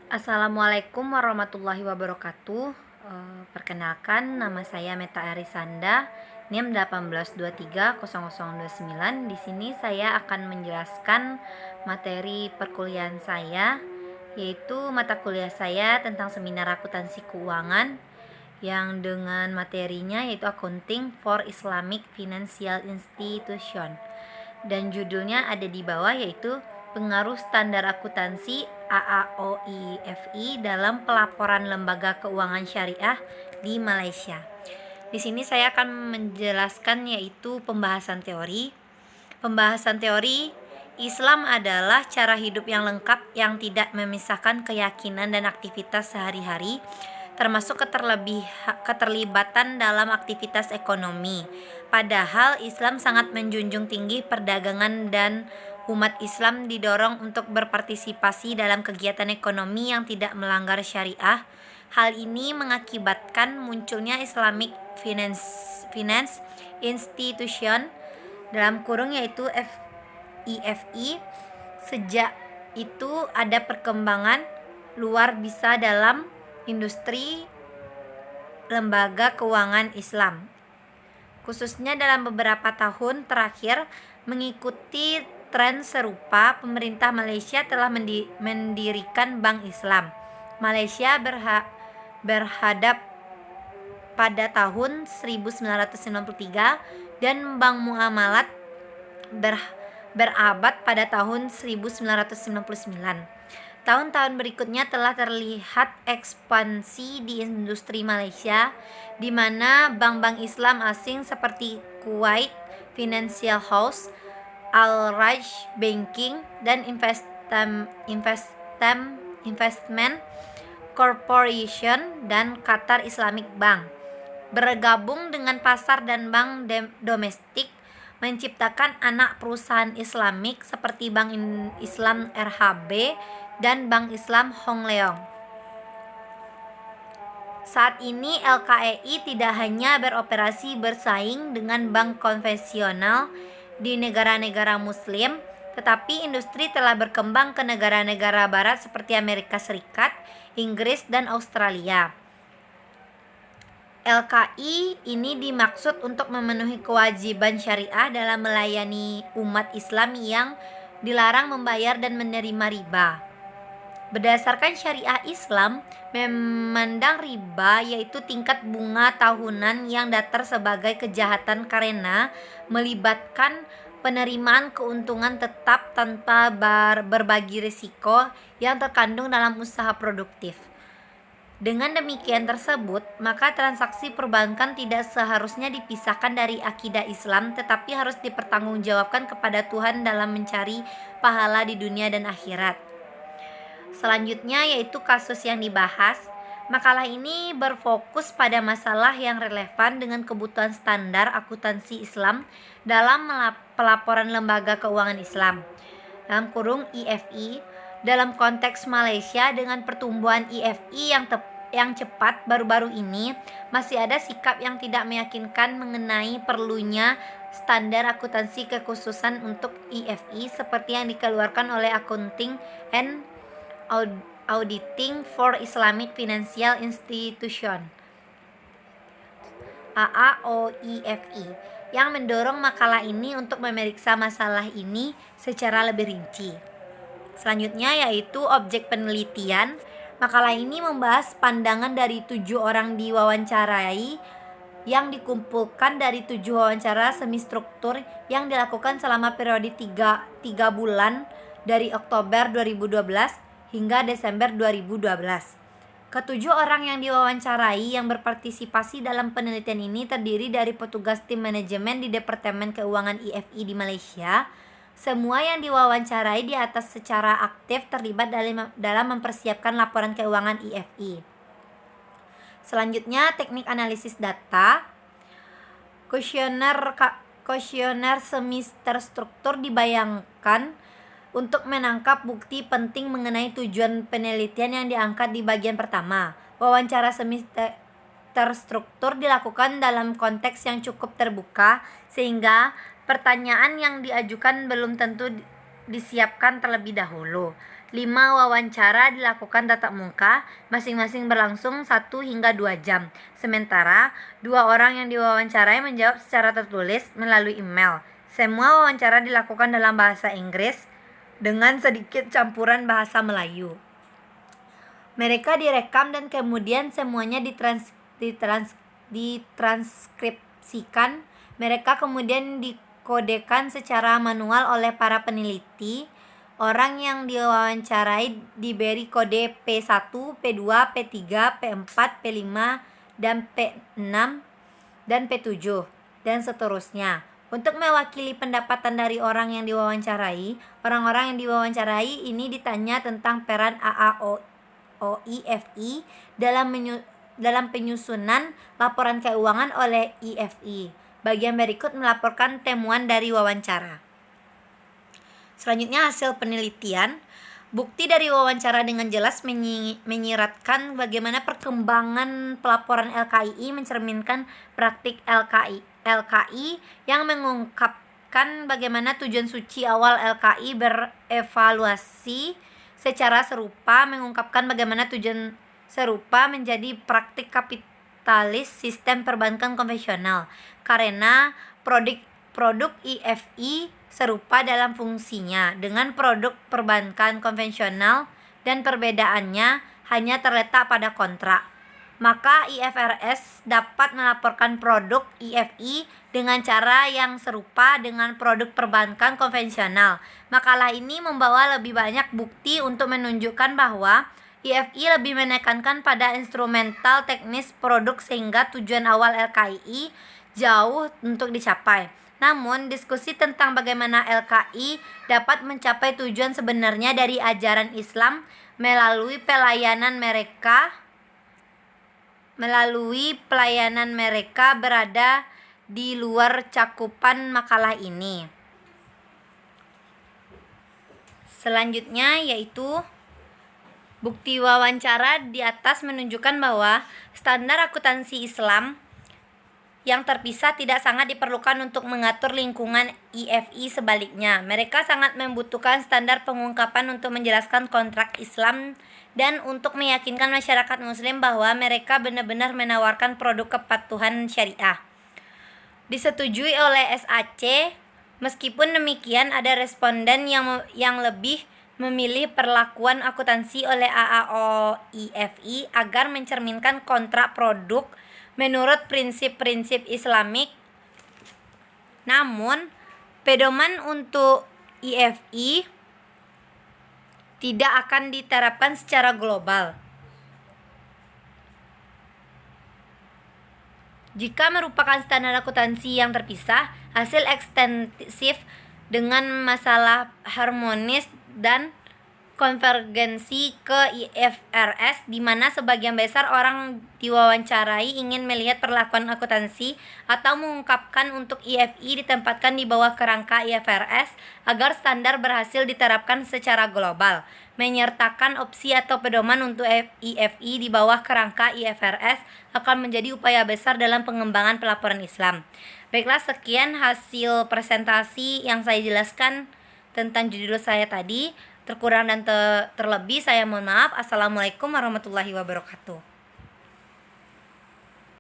Assalamualaikum warahmatullahi wabarakatuh. Perkenalkan, nama saya Meta Arisanda, NIM 18230029. Di sini saya akan menjelaskan materi perkuliahan saya, yaitu mata kuliah saya tentang seminar akuntansi keuangan yang dengan materinya yaitu Accounting for Islamic Financial Institution. Dan judulnya ada di bawah, yaitu Pengaruh Standar Akuntansi AAOIFI dalam Pelaporan Lembaga Keuangan Syariah di Malaysia. Di sini saya akan menjelaskan yaitu pembahasan teori. Pembahasan teori, Islam adalah cara hidup yang lengkap yang tidak memisahkan keyakinan dan aktivitas sehari-hari, termasuk keterlibatan dalam aktivitas ekonomi. Padahal Islam sangat menjunjung tinggi perdagangan dan umat Islam didorong untuk berpartisipasi dalam kegiatan ekonomi yang tidak melanggar syariah. Hal ini mengakibatkan munculnya Islamic Finance Institution yaitu IFI. Sejak itu ada perkembangan luar biasa dalam industri lembaga keuangan Islam, khususnya dalam beberapa tahun terakhir. Mengikuti tren serupa, pemerintah Malaysia telah mendirikan Bank Islam Malaysia berhadap pada tahun 1993 dan Bank Muamalat berabad pada tahun 1999. Tahun-tahun berikutnya telah terlihat ekspansi di industri Malaysia, di mana bank-bank Islam asing seperti Kuwait Financial House, Al-Raj Banking, dan Investment Corporation dan Qatar Islamic Bank bergabung dengan pasar dan bank domestik, menciptakan anak perusahaan Islamik seperti Bank Islam RHB dan Bank Islam Hong Leong. Saat ini LKEI tidak hanya beroperasi bersaing dengan bank konvensional di negara-negara muslim, tetapi industri telah berkembang ke negara-negara barat seperti Amerika Serikat, Inggris, dan Australia. LKI ini dimaksud untuk memenuhi kewajiban syariah dalam melayani umat Islam yang dilarang membayar dan menerima riba. Berdasarkan syariah Islam, memandang riba yaitu tingkat bunga tahunan yang datar sebagai kejahatan karena melibatkan penerimaan keuntungan tetap tanpa berbagi risiko yang terkandung dalam usaha produktif. Dengan demikian tersebut, maka transaksi perbankan tidak seharusnya dipisahkan dari akidah Islam, tetapi harus dipertanggungjawabkan kepada Tuhan dalam mencari pahala di dunia dan akhirat. Selanjutnya yaitu kasus yang dibahas. Makalah ini berfokus pada masalah yang relevan dengan kebutuhan standar akuntansi Islam dalam pelaporan lembaga keuangan Islam (IFI). Dalam konteks Malaysia, dengan pertumbuhan IFI yang cepat baru-baru ini, masih ada sikap yang tidak meyakinkan mengenai perlunya standar akuntansi kekhususan untuk IFI seperti yang dikeluarkan oleh Accounting and Auditing for Islamic Financial Institution AAOIFI, yang mendorong makalah ini untuk memeriksa masalah ini secara lebih rinci. Selanjutnya yaitu objek penelitian. Makalah ini membahas pandangan dari 7 orang diwawancarai yang dikumpulkan dari 7 wawancara semi struktur yang dilakukan selama periode 3 bulan dari Oktober 2012 hingga Desember 2012. Ketujuh orang yang diwawancarai yang berpartisipasi dalam penelitian ini terdiri dari petugas tim manajemen di Departemen Keuangan IFI di Malaysia. Semua yang diwawancarai di atas secara aktif terlibat dalam mempersiapkan laporan keuangan IFI. Selanjutnya, teknik analisis data. Kuesioner semi terstruktur dibayangkan untuk menangkap bukti penting mengenai tujuan penelitian yang diangkat di bagian pertama. Wawancara semi terstruktur dilakukan dalam konteks yang cukup terbuka, sehingga pertanyaan yang diajukan belum tentu disiapkan terlebih dahulu. 5 wawancara dilakukan tatap muka, masing-masing berlangsung 1 hingga 2 jam. Sementara, 2 orang yang diwawancarai menjawab secara tertulis melalui email. Semua wawancara dilakukan dalam bahasa Inggris dengan sedikit campuran bahasa Melayu. Mereka direkam dan kemudian semuanya ditranskripsikan. Mereka kemudian dikodekan secara manual oleh para peneliti. Orang yang diwawancarai diberi kode P1, P2, P3, P4, P5, dan P6, dan P7, dan seterusnya. Untuk mewakili pendapatan dari orang yang diwawancarai, orang-orang yang diwawancarai ini ditanya tentang peran AAO-IFI dalam penyusunan laporan keuangan oleh IFI. Bagian berikut melaporkan temuan dari wawancara. Selanjutnya hasil penelitian. Bukti dari wawancara dengan jelas menyiratkan bagaimana perkembangan pelaporan LKII mencerminkan praktik LKI yang mengungkapkan bagaimana tujuan suci awal LKI berevaluasi secara serupa, mengungkapkan bagaimana tujuan serupa menjadi praktik kapitalis sistem perbankan konvensional karena produk IFI serupa dalam fungsinya dengan produk perbankan konvensional dan perbedaannya hanya terletak pada kontrak. Maka IFRS dapat melaporkan produk IFI dengan cara yang serupa dengan produk perbankan konvensional. Makalah ini membawa lebih banyak bukti untuk menunjukkan bahwa IFI lebih menekankan pada instrumental teknis produk sehingga tujuan awal LKI jauh untuk dicapai. Namun, diskusi tentang bagaimana LKI dapat mencapai tujuan sebenarnya dari ajaran Islam melalui pelayanan mereka berada di luar cakupan makalah ini. Selanjutnya yaitu bukti wawancara di atas menunjukkan bahwa standar akuntansi Islam yang terpisah tidak sangat diperlukan untuk mengatur lingkungan IFI. Sebaliknya, mereka sangat membutuhkan standar pengungkapan untuk menjelaskan kontrak Islam dan untuk meyakinkan masyarakat muslim bahwa mereka benar-benar menawarkan produk kepatuhan syariah. Disetujui oleh SAC. Meskipun demikian, ada responden yang lebih memilih perlakuan akuntansi oleh AAO-IFI agar mencerminkan kontrak produk menurut prinsip-prinsip Islamik. Namun, pedoman untuk IFI tidak akan diterapkan secara global. Jika merupakan standar akuntansi yang terpisah, hasil ekstensif dengan masalah harmonis dan konvergensi ke IFRS, di mana sebagian besar orang diwawancarai ingin melihat perlakuan akuntansi atau mengungkapkan untuk IFI ditempatkan di bawah kerangka IFRS agar standar berhasil diterapkan secara global. Menyertakan opsi atau pedoman untuk IFI di bawah kerangka IFRS akan menjadi upaya besar dalam pengembangan pelaporan Islam. Baiklah, sekian hasil presentasi yang saya jelaskan tentang judul saya tadi. Terkurang dan terlebih saya mohon maaf. Assalamualaikum warahmatullahi wabarakatuh.